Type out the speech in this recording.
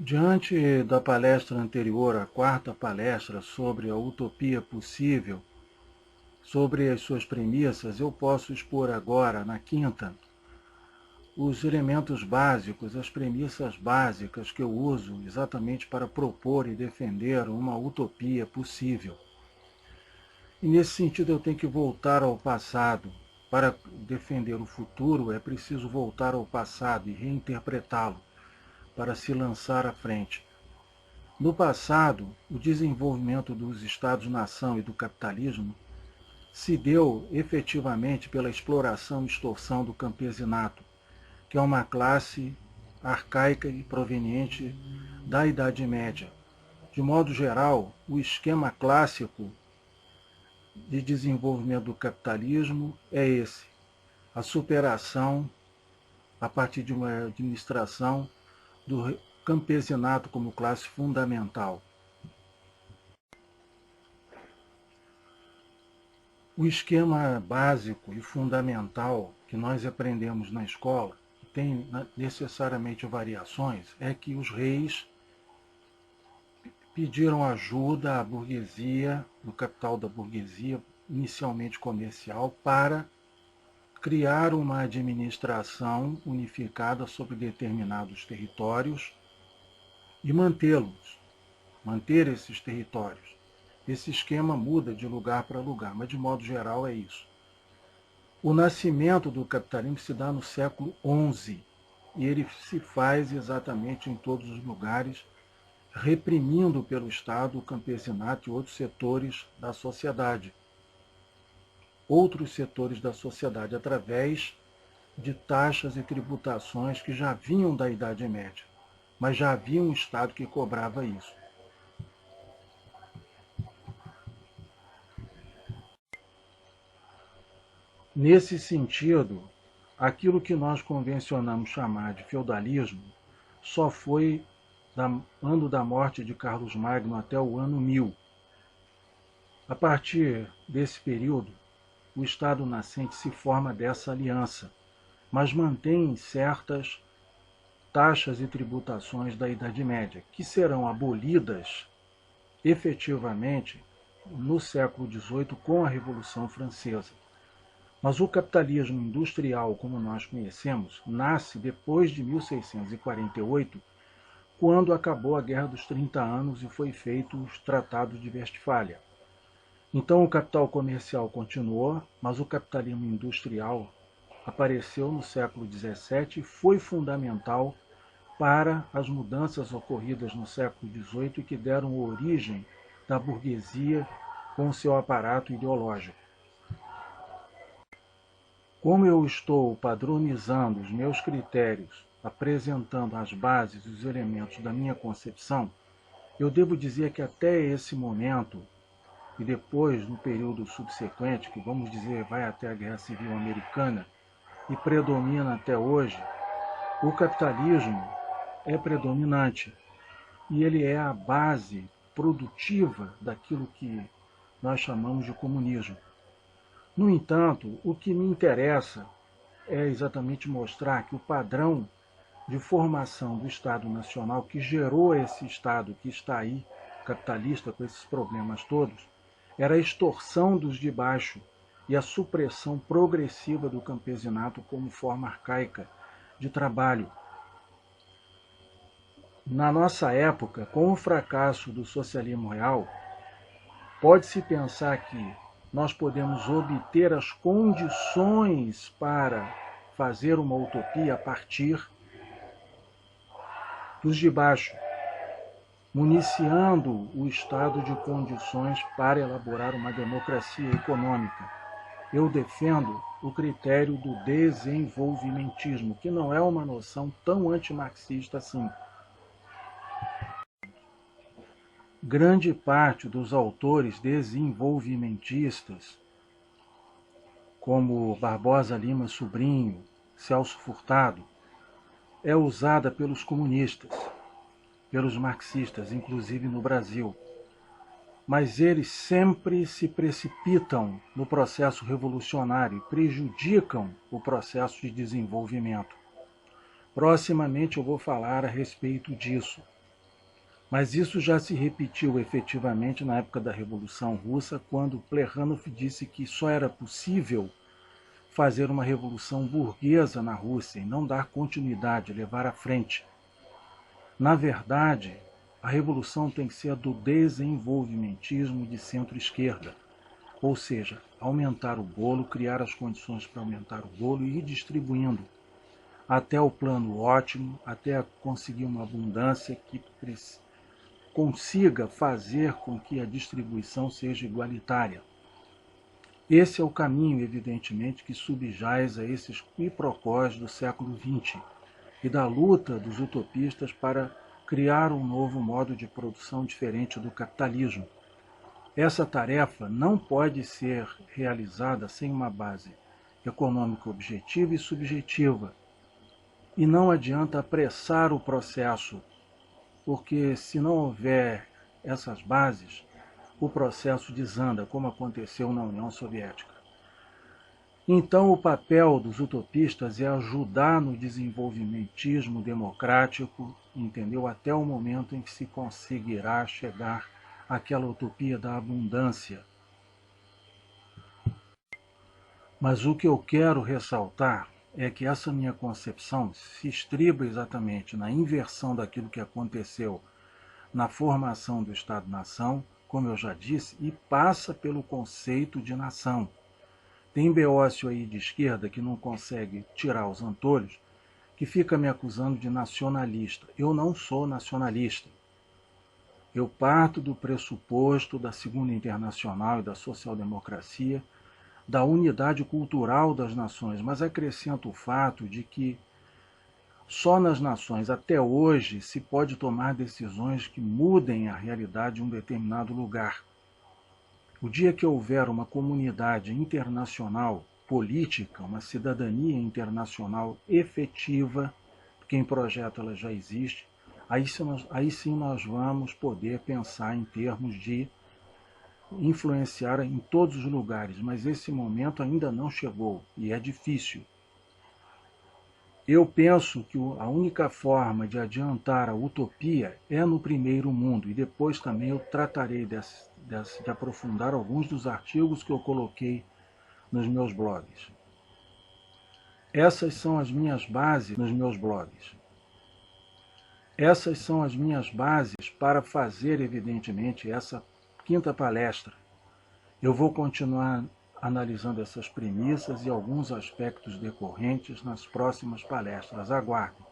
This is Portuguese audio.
Diante da palestra anterior, a quarta palestra sobre a utopia possível, sobre as suas premissas, eu posso expor agora, na quinta, os elementos básicos, as premissas básicas que eu uso exatamente para propor e defender uma utopia possível. E nesse sentido eu tenho que voltar ao passado. Para defender o futuro é preciso voltar ao passado e reinterpretá-lo para se lançar à frente. No passado, o desenvolvimento dos Estados-nação e do capitalismo se deu efetivamente pela exploração e extorsão do campesinato, que é uma classe arcaica e proveniente da Idade Média. De modo geral, o esquema clássico de desenvolvimento do capitalismo é esse: a superação, a partir de uma administração, do campesinato como classe fundamental. O esquema básico e fundamental que nós aprendemos na escola, que tem necessariamente variações, é que os reis pediram ajuda à burguesia, no capital da burguesia, inicialmente comercial, para criar uma administração unificada sobre determinados territórios e mantê-los, manter esses territórios. Esse esquema muda de lugar para lugar, mas de modo geral é isso. O nascimento do capitalismo se dá no século XI e ele se faz exatamente em todos os lugares, reprimindo pelo Estado o campesinato e outros setores da sociedade. Outros setores da sociedade, através de taxas e tributações que já vinham da Idade Média, mas já havia um Estado que cobrava isso. Nesse sentido, aquilo que nós convencionamos chamar de feudalismo só foi do ano da morte de Carlos Magno até o ano 1000. A partir desse período, o Estado nascente se forma dessa aliança, mas mantém certas taxas e tributações da Idade Média, que serão abolidas efetivamente no século XVIII com a Revolução Francesa. Mas o capitalismo industrial, como nós conhecemos, nasce depois de 1648, quando acabou a Guerra dos 30 Anos e foi feito os Tratados de Westfália. Então o capital comercial continuou, mas o capitalismo industrial apareceu no século XVII e foi fundamental para as mudanças ocorridas no século XVIII e que deram origem da burguesia com seu aparato ideológico. Como eu estou padronizando os meus critérios, apresentando as bases e os elementos da minha concepção, eu devo dizer que até esse momento, e depois no período subsequente, que vamos dizer vai até a Guerra Civil Americana, e predomina até hoje, o capitalismo é predominante e ele é a base produtiva daquilo que nós chamamos de comunismo. No entanto, o que me interessa é exatamente mostrar que o padrão de formação do Estado Nacional que gerou esse Estado que está aí, capitalista, com esses problemas todos, era a extorsão dos de baixo e a supressão progressiva do campesinato como forma arcaica de trabalho. Na nossa época, com o fracasso do socialismo real, pode-se pensar que nós podemos obter as condições para fazer uma utopia a partir dos de baixo, municiando o Estado de condições para elaborar uma democracia econômica. Eu defendo o critério do desenvolvimentismo, que não é uma noção tão antimarxista assim. Grande parte dos autores desenvolvimentistas, como Barbosa Lima Sobrinho, Celso Furtado, é usada pelos comunistas, pelos marxistas, inclusive no Brasil. Mas eles sempre se precipitam no processo revolucionário e prejudicam o processo de desenvolvimento. Proximamente eu vou falar a respeito disso. Mas isso já se repetiu efetivamente na época da Revolução Russa, quando Plekhanov disse que só era possível fazer uma revolução burguesa na Rússia e não dar continuidade, levar à frente. Na verdade, a revolução tem que ser a do desenvolvimentismo de centro-esquerda, ou seja, aumentar o bolo, criar as condições para aumentar o bolo e ir distribuindo até o plano ótimo, até conseguir uma abundância que consiga fazer com que a distribuição seja igualitária. Esse é o caminho, evidentemente, que subjaz a esses quiprocós do século XX e da luta dos utopistas para criar um novo modo de produção diferente do capitalismo. Essa tarefa não pode ser realizada sem uma base econômica objetiva e subjetiva. E não adianta apressar o processo, porque se não houver essas bases, o processo desanda, como aconteceu na União Soviética. Então, o papel dos utopistas é ajudar no desenvolvimentismo democrático, entendeu? Até o momento em que se conseguirá chegar àquela utopia da abundância. Mas o que eu quero ressaltar é que essa minha concepção se estriba exatamente na inversão daquilo que aconteceu na formação do Estado-nação, como eu já disse, e passa pelo conceito de nação. Tem beócio aí de esquerda que não consegue tirar os antolhos, que fica me acusando de nacionalista. Eu não sou nacionalista. Eu parto do pressuposto da Segunda Internacional e da social-democracia, da unidade cultural das nações, mas acrescento o fato de que só nas nações até hoje se pode tomar decisões que mudem a realidade de um determinado lugar. O dia que houver uma comunidade internacional política, uma cidadania internacional efetiva, porque em projeto ela já existe, aí sim nós vamos poder pensar em termos de influenciar em todos os lugares, mas esse momento ainda não chegou e é difícil. Eu penso que a única forma de adiantar a utopia é no primeiro mundo, e depois também eu tratarei de aprofundar alguns dos artigos que eu coloquei nos meus blogs. Essas são as minhas bases nos meus blogs. Essas são as minhas bases para fazer, evidentemente, essa quinta palestra. Eu vou continuar analisando essas premissas e alguns aspectos decorrentes nas próximas palestras. Aguardem.